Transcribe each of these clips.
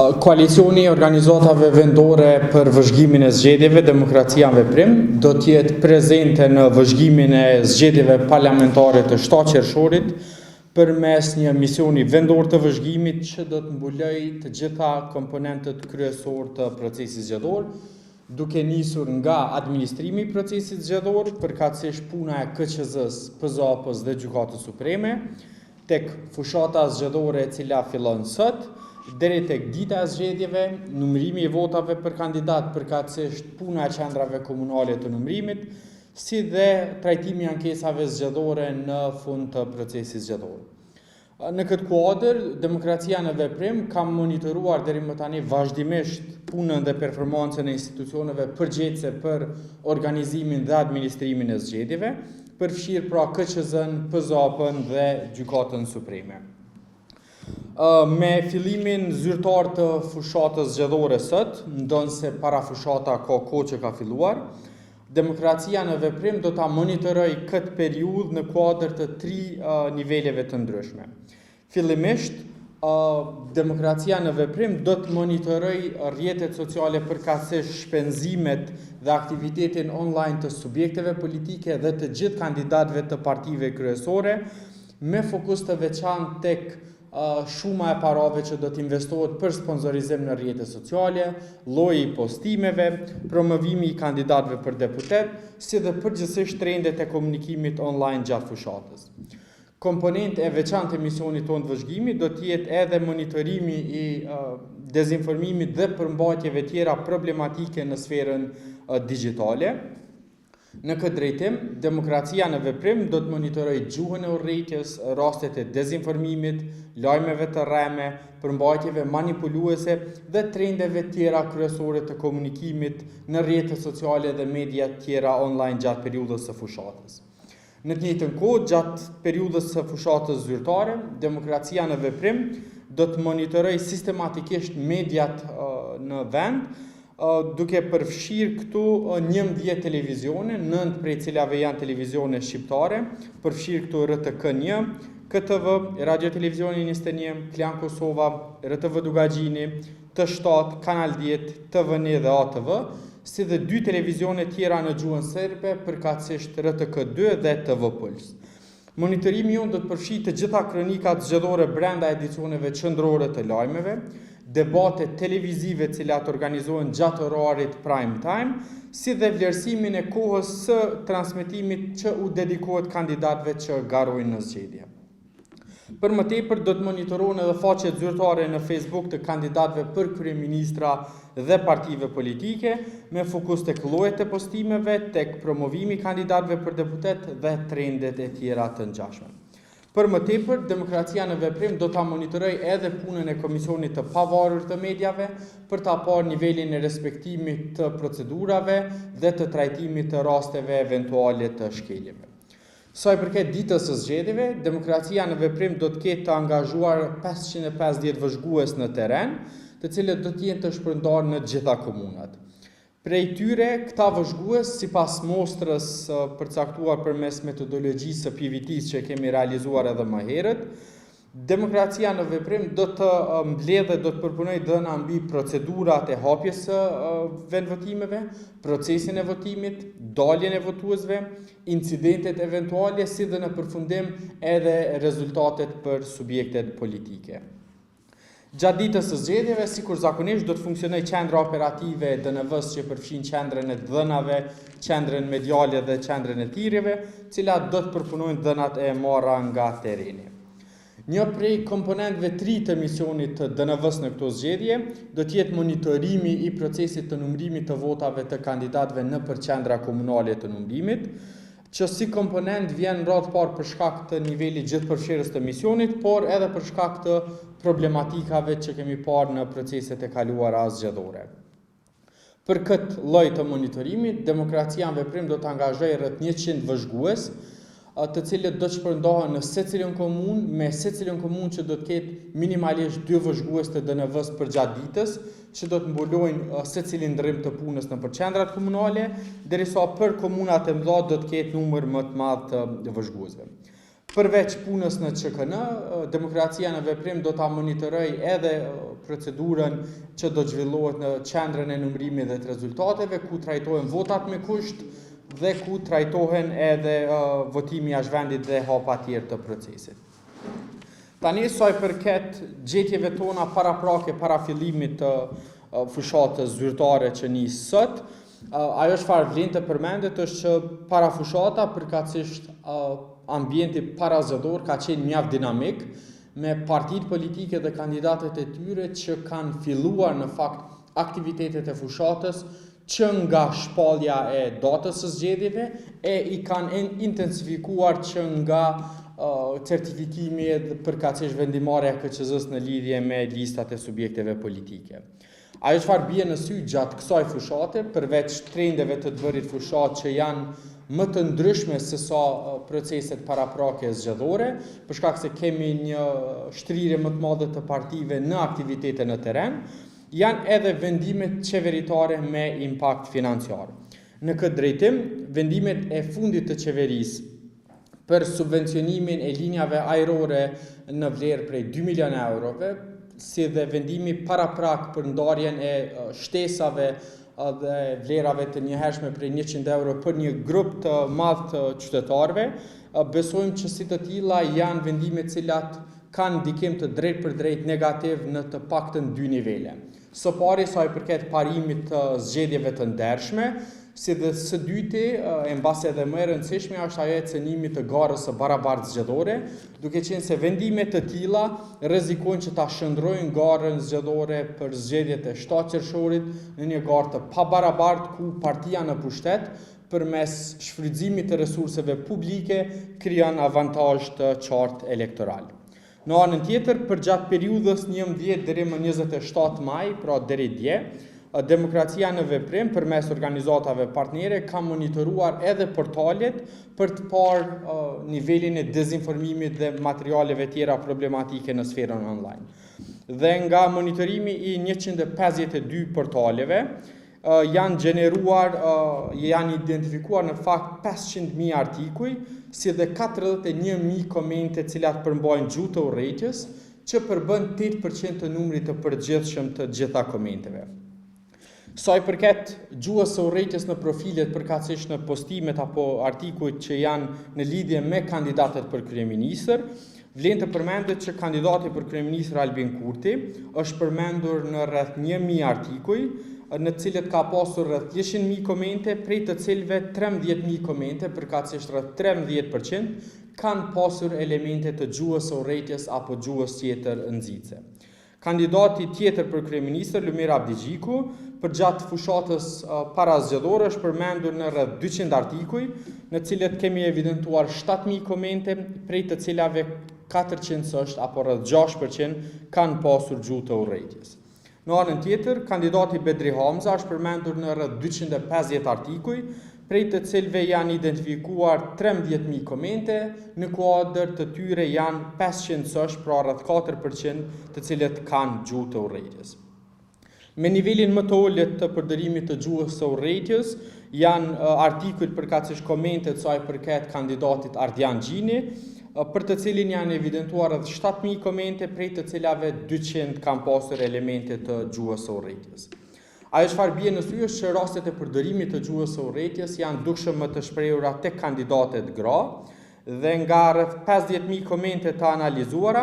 Koalicioni i organizatave vendore për vëzhgimin e zgjedhjeve Demokracia në Veprim do të jetë prezente në vëzhgimin e zgjedhjeve parlamentare të 7 qershorit përmes një misioni vendor të vëzhgimit që do të mbulojë të gjitha komponentët kryesor të procesit zgjedhor, duke nisur nga administrimi i procesit zgjedhor, përkatësisht puna e KQZ-s, PZAP-s dhe Gjykatës Supreme, tek fushata zgjedhore e cila fillon sot, deri tek dita e zgjedhjeve, numërimi i votave për kandidat, përkatësisht puna e qendrave komunale të numërimit, si dhe trajtimi i ankesave zgjedhore në fund të procesit zgjedhor. Në këtë kuadër, Demokracia në Veprim ka monitoruar deri më tani vazhdimisht punën dhe performancën e institucioneve përgjegjëse për organizimin dhe administrimin e zgjedhjeve, përfshirë pra KQZ-n, PZAP-n dhe Gjykatën Supreme. Me fillimin zyrtar të fushatës zgjedhore sot, ndonse para fushata ka kohë që ka filluar, Demokracia në Veprim do ta monitoroj këtë periudhë në kuadër të 3 niveleve të ndryshme. Fillimisht, Demokracia në Veprim do të monitoroj rrjetet sociale përkatësisht shpenzimet dhe aktivitetin online të subjekteve politike dhe të gjithë kandidatëve të partive kryesore, me fokus të veçantë tek shuma e parave që do të investohet për sponsorizim në rrjetet sociale, lloji i postimeve, promovimi i kandidatëve për deputet, si dhe përgjithsisht trendet e komunikimit online gjatë fushatës. Komponent e veçantë e misionit tonë të vëzhgimit do të jetë edhe monitorimi i dezinformimit dhe përmbajtjeve tjera problematike në sferën digjitale. Në këtë drejtim, Demokracia në Veprim do të monitorojë gjuhën e urrëtijes, rastet e dezinformimit, lajmeve të rreme, përmbajtjeve manipuluese dhe trendeve tjera kryesore të komunikimit në rrjetet sociale dhe media tjera online gjatë periudhës së fushatës. Në të njëjtën kohë, gjatë periudhës së fushatës zyrtare, Demokracia në Veprim do të monitorojë sistematikisht mediat në vend, duke përfshirë këtu 11 televizione, 9 prej cilave janë televizione shqiptare, përfshirë këtu RTK1, KTV, Radio Televizioni 21, Klan Kosova, RTV Dugagjini, T7, Kanal 10, TVN dhe ATV, si dhe 2 televizione tjera në gjuhën serbe, përkatësisht RTK2 dhe TV Puls. Monitorimi jonë do të përfshijë të gjitha kronikat zgjedhore brenda edicioneve qendrore të lajmeve, debate televizive cilat organizohen gjatë orarit prime time, si dhe vlerësimin e kohës së transmetimit që u dedikohet kandidatëve që garojnë në zgjedhje. Për më tepër do të monitorohen edhe faqet zyrtare në Facebook të kandidatëve për kryeministra dhe partive politike, me fokus tek llojet e postimeve, tek promovimi i kandidatëve për deputet dhe trendet e tjera të ngjashme. Për më tepër, Demokracia në Veprim do ta monitorojë edhe punën e Komisionit të Pavarur të Mediave për ta parë nivelin e respektimit të procedurave dhe të trajtimit të rasteve eventuale të shkeljeve. Sa i përket ditës së zgjedhjeve, Demokracia në Veprim do të ketë të angazhuar 550 vëzhgues në terren, të cilët do të jenë të shpërndarë në gjitha komunat. Prej tyre, këta vëzhgues, sipas mostrës përcaktuar përmes metodologjisë së PVT-s që kemi realizuar edhe më herët, Demokracia në Veprim do të mbledhë, do të përpunojë dhëna mbi procedurat e hapjes së vendvotimeve, procesin e votimit, daljen e votuesve, incidentet eventuale, si dhe në përfundim edhe rezultatet për subjektet politike. Gjatë ditës së zgjedhjeve, sikur zakonisht, do të funksionojë qendra operative e DNV-s që përfshin qendrën e dhënave, qendrën mediale dhe qendrën e thirrjeve, cilat do të përpunojnë dhënat e marra nga terreni. Një prej komponentëve 3 të misionit të DNV-s në këto zgjedhje do të jetë monitorimi i procesit të numërimit të votave të kandidatëve nëpër qendra komunale të numërimit, që si komponent vjen radh parë për shkak të nivelit gjithëpërfshirës të misionit, por edhe për shkak të problematikave që kemi parë në proceset e kaluara zgjedhore. Për këtë lloj të monitorimit, Demokracia në Veprim do të angazhojë rreth 100 vëzhgues, të cilët do të shpërndahen në secilën komunë, me secilën komunë që do të ketë minimalisht 2 vëzhgues të DNV-s për gjatë ditës, që do të mbulojnë secilin ndërrim të punës nëpër qendrat komunale, derisa për komunat e mëdha do të ketë numër më të madh të vëzhguesve. Përveç punës në QKN, Demokracia në Veprim do ta monitoroj edhe procedurën që do zhvillohet në qendrën e numërimit dhe të rezultateve, ku trajtohen votat me kusht dhe ku trajtohen edhe votimi jashtë vendit dhe hapa tjerë të procesit. Tani sa i përket gjetjeve tona paraprake para fillimit të fushatës zyrtare që nis sot, ajo çfarë vlen të përmendet është që para fushata përkatësisht ambienti parazgjedhor ka qenë mjaft dinamik, me partitë politike dhe kandidatët e tyre që kanë filluar në fakt aktivitetet e fushatës që nga shpallja e datës së zgjedhjeve e i kanë intensifikuar që nga certifikimi dhe përkatësisht vendimarrja e KQZ-s në lidhje me listat e subjekteve politike. Ajo çfarë bie në sy gjatë kësaj fushate, përveç trendeve të bërit fushat që janë më të ndryshme se sa proceset paraprake zgjedhore, për shkak se kemi një shtrirje më të madhe të partive në aktivitete në terren, janë edhe vendimet qeveritare me impakt financiar. Në këtë drejtim, vendimet e fundit të qeverisë për subvencionimin e linjave ajrore në vlerë prej 2 milion eurove, si dhe vendimi paraprak për ndarjen e shtesave dhe vlerave të njëhershme prej 100 euro për një grup të madh të qytetarëve, besojmë që si të tilla janë vendime të cilat kanë ndikim të drejtë për drejtë negativ në të paktën 2 nivele. Së pari sa i përket parimit të zgjedhjeve të ndershme, si dhe së dyti, e mbasi edhe më e rëndësishme, është ajo e cenimit të garës së barabartë zgjedhore, duke qenë se vendime të tilla rrezikojnë që ta shndrojnë garën zgjedhore për zgjedhjet e 7 qershorit në një garë të pabarabartë ku partia në pushtet përmes shfrytëzimit të resurseve publike krijon avantazh të qartë elektoral. Në anën tjetër, përgjatë periudhës 11 deri më 27 maj, pra deri dje, Demokracia në Veprim përmes organizatave partnere ka monitoruar edhe portalet për të parë nivelin e dezinformimit dhe materialeve tjera problematike në sferën online. Dhe nga monitorimi i 152 portaleve, janë identifikuar në fakt 500.000 artikuj, si dhe 41.000 komente cilat përmbajnë gjuhë të urrejtjes, që përbën 8% të numrit të përgjithshëm të gjitha komenteve. Sa i përket gjuhës së urrejtjes në profilet përkatësisht në postimet apo artikujt që janë në lidhje me kandidatët për kryeministër, vlen të përmendet që kandidati për kryeministër Albin Kurti është përmendur në rreth 1.000 artikuj, në të cilët ka pasur rreth 100.000 komente, prej të cilëve 13.000 komente, përkatësisht rreth 13%, kanë pasur elemente të gjuhës së urrejtjes apo gjuhës tjetër nxitse. Kandidati tjetër për kryeministër, Lumir Abdigjiku, përgjatë fushatës parazgjedhore është përmendur në rreth 200 artikuj, në cilët kemi evidentuar 7.000 komente, prej të cilave 400 apo rreth 6% kanë pasur gjuhë të urrejtjes. Në anën tjetër, kandidati Bedri Hamza është përmendur në rreth 250 artikuj, prej të cilëve janë identifikuar 13.000 komente, në kuadër të tyre janë 500, pra rreth 4% të cilët kanë gjuhë të urrejtjes. Me nivelin më të ulët të përdorimit të gjuhës së urrejtjes, janë artikujt përkatësisht komentet sa i përket kandidatit Ardian Gjini, për të cilin janë evidentuar rreth 7.000 komente, prej të cilave 200 kanë pasur elemente të gjuhës së urrejtjes. Ajo çfarë bie në sy është që rastet e përdorimit të gjuhës së urrejtjes janë dukshëm më të shprehura tek kandidatet gra, dhe nga rreth 50.000 komente të analizuara,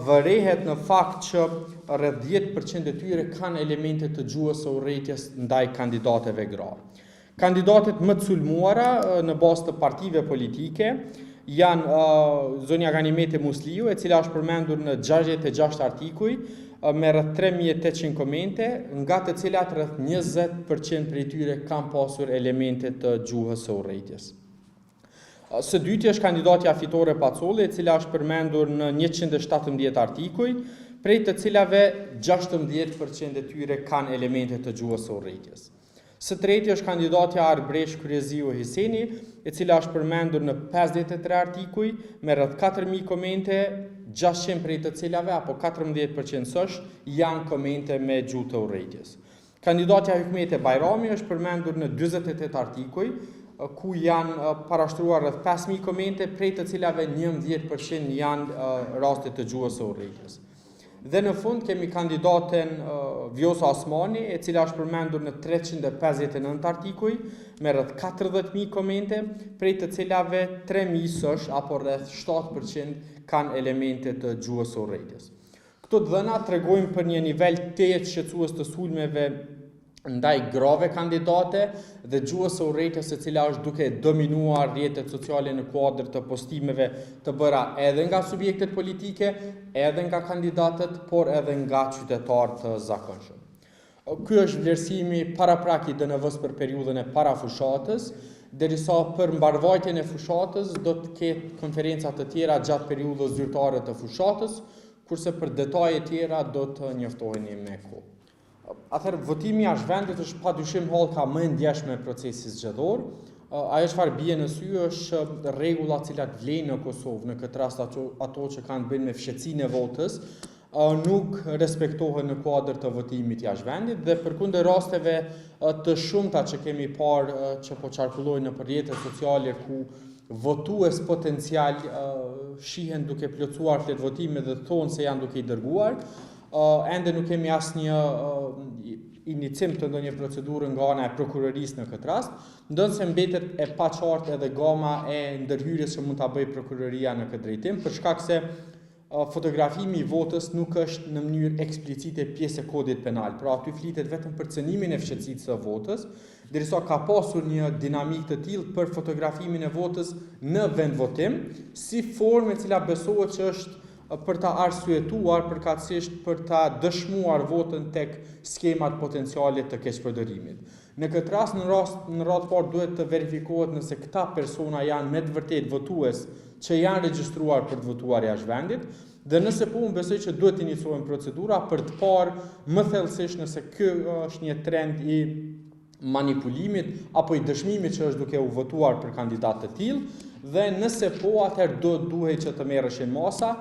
vërehet në fakt që rreth 10% e tyre kanë elemente të gjuhës së urrejtjes ndaj kandidateve gra. Kandidatet më të sulmuara në bazë të partive politike janë zonja Ganimeti Musliu, e cila është përmendur në 66 artikuj me rreth 3.800 komente, nga të cilat rreth 20% prej tyre kanë pasur elemente të gjuhës së urrejtjes. Së dyti është kandidatja Fitore Pacolli, e cila është përmendur në 117 artikuj, prej të cilave 16% e tyre kanë elemente të gjuhës së urrejtjes. Së treti është kandidatja Arbresh Kurjeziu Hiseni, e cila është përmendur në 53 artikuj, me rreth 4.000 komente, 600 prej të cilave, apo 14% janë komente me gjuhë të urrejtjes. Kandidatja Hykmete Bajrami është përmendur në 48 artikuj, ku janë parashtruar rreth 5.000 komente, prej të cilave 11% janë raste të gjuhës së urrejtjes. Dhe në fund kemi kandidaten Vjosa Osmani, e cila është përmendur në 359 artikuj, me rreth 40.000 komente, prej të cilave 3.000 apo rreth 7% kanë elemente të gjuhës së urrejtjes. Këto dhëna tregojnë për një nivel të shqetësues të sulmeve ndaj grave kandidate dhe gjuhës së urrejtjes e cila është duke dominuar rrjetet sociale në kuadër të postimeve të bëra edhe nga subjektet politike, edhe nga kandidatët, por edhe nga qytetarët të zakonshëm. Ky është vlerësimi paraprak i DNV-s për periudhën e parafushatës, derisa për mbarvajtjen e fushatës do të ketë konferenca të tjera gjatë periudhës zyrtare të fushatës, kurse për detaje tjera do të njoftoheni me kohë. Atëherë, votimi jashtë vendit është padyshim hallka më e ndjeshme e procesit zgjedhor. Ajo çfarë bie në sy është rregullat cilat vlen në Kosovë, në këtë rast ato që kanë të bëjnë me fshehtsinë e votës, nuk respektohen në kuadër të votimit jashtë vendit dhe përkundër rasteve të shumta që kemi parë që po qarkullojnë në rrjetet sociale ku votues potencial shihen duke plotësuar fletë votime dhe thonë se janë duke i dërguar, ende nuk kemi asnjë inicim të ndonjë procedurë nga ana e prokurorisë në këtë rast, ndonse mbetet e paqartë edhe gama e ndërhyrjes që mund ta bëjë prokuroria në këtë drejtim, për shkak se fotografimi i votës nuk është në mënyrë eksplicite pjesë e kodit penal, pra aty flitet vetëm për cënimin e fshehtsisë së votës, derisa ka pasur një dinamikë të tillë për fotografimin e votës në vendvotim, si formë e cila besohet që është për ta arsyetuar, përkatësisht për ta dëshmuar votën tek skemat potenciale të keqpërdorimit. Në këtë rast, në radhë parë duhet të verifikohet nëse këta persona janë me të vërtetë votues që janë regjistruar për të votuar jashtë vendit, dhe nëse po, unë besoj që duhet të iniciojmë procedura për të parë më thellësisht nëse ky është një trend i manipulimit apo i dëshmimit që është duke u votuar për kandidatë të tillë, dhe nëse po, atëherë duhet që të merreshin masa,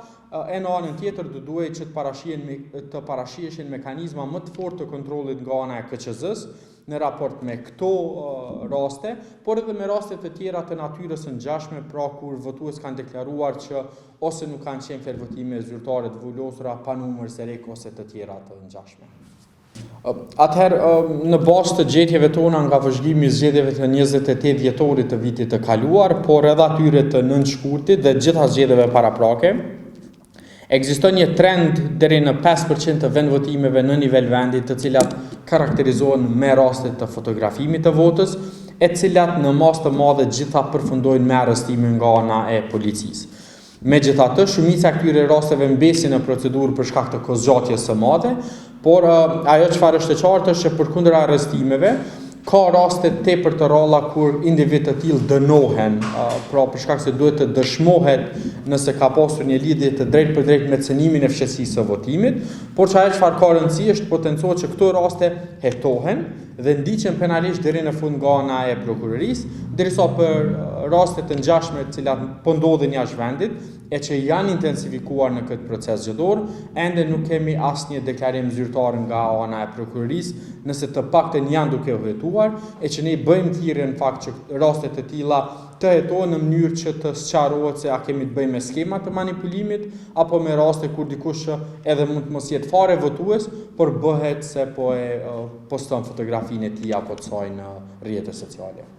e në anën tjetër duhet që të parashiheshin mekanizma më të fortë të kontrollit nga ana e KQZ-s në raport me këto raste, por edhe me raste të tjera të natyrës së ngjashme, pra kur votues kanë deklaruar që ose nuk kanë qenë fletë votime zyrtare të vullosura pa numër serek ose të tjera të ngjashme. Atëherë, në bazë të gjetjeve tona nga vëzhgimi i zgjedhjeve të 28 dhjetorit të vitit të kaluar, por edhe atyre të 9 shkurtit dhe gjitha zgjedhjeve paraprake, ekziston një trend deri në 5% të vendvotimeve në nivel vendi, të cilat karakterizohen me raste të fotografimit të votës, e cilat në masë të madhe gjitha përfundojnë me arrestime nga ana e policisë. Megjithatë, shumica e këtyre rasteve mbesin në procedurë për shkak të kozgjatjes së madhe, por ajo çfarë është e qartë është që përkundër arrestimeve ka raste tepër të rralla kur individ të tillë dënohen, pra për shkak se duhet të dëshmohet nëse ka pasur një lidhje të drejtpërdrejtë me cënimin e fshehtsisë së votimit, por ajo çfarë ka rëndësi është potencohet që këto raste hetohen dhe ndiqen penalisht deri në fund nga ana e prokurorisë, derisa për raste të ngjashme të cilat po ndodhin jashtë vendit e që janë intensifikuar në këtë proces zgjedhor, ende nuk kemi asnjë deklarim zyrtar nga ana e prokurorisë, nëse të paktën janë duke u hetuar, e që ne bëjmë thirrje në fakt që raste të tilla të hetohen në mënyrë që të sqarohet se a kemi të bëjmë me skema të manipulimit apo me raste kur dikush edhe mund të mos jetë fare votues, por bëhet se po e poston fotografinë e tij apo të saj në rrjetet sociale.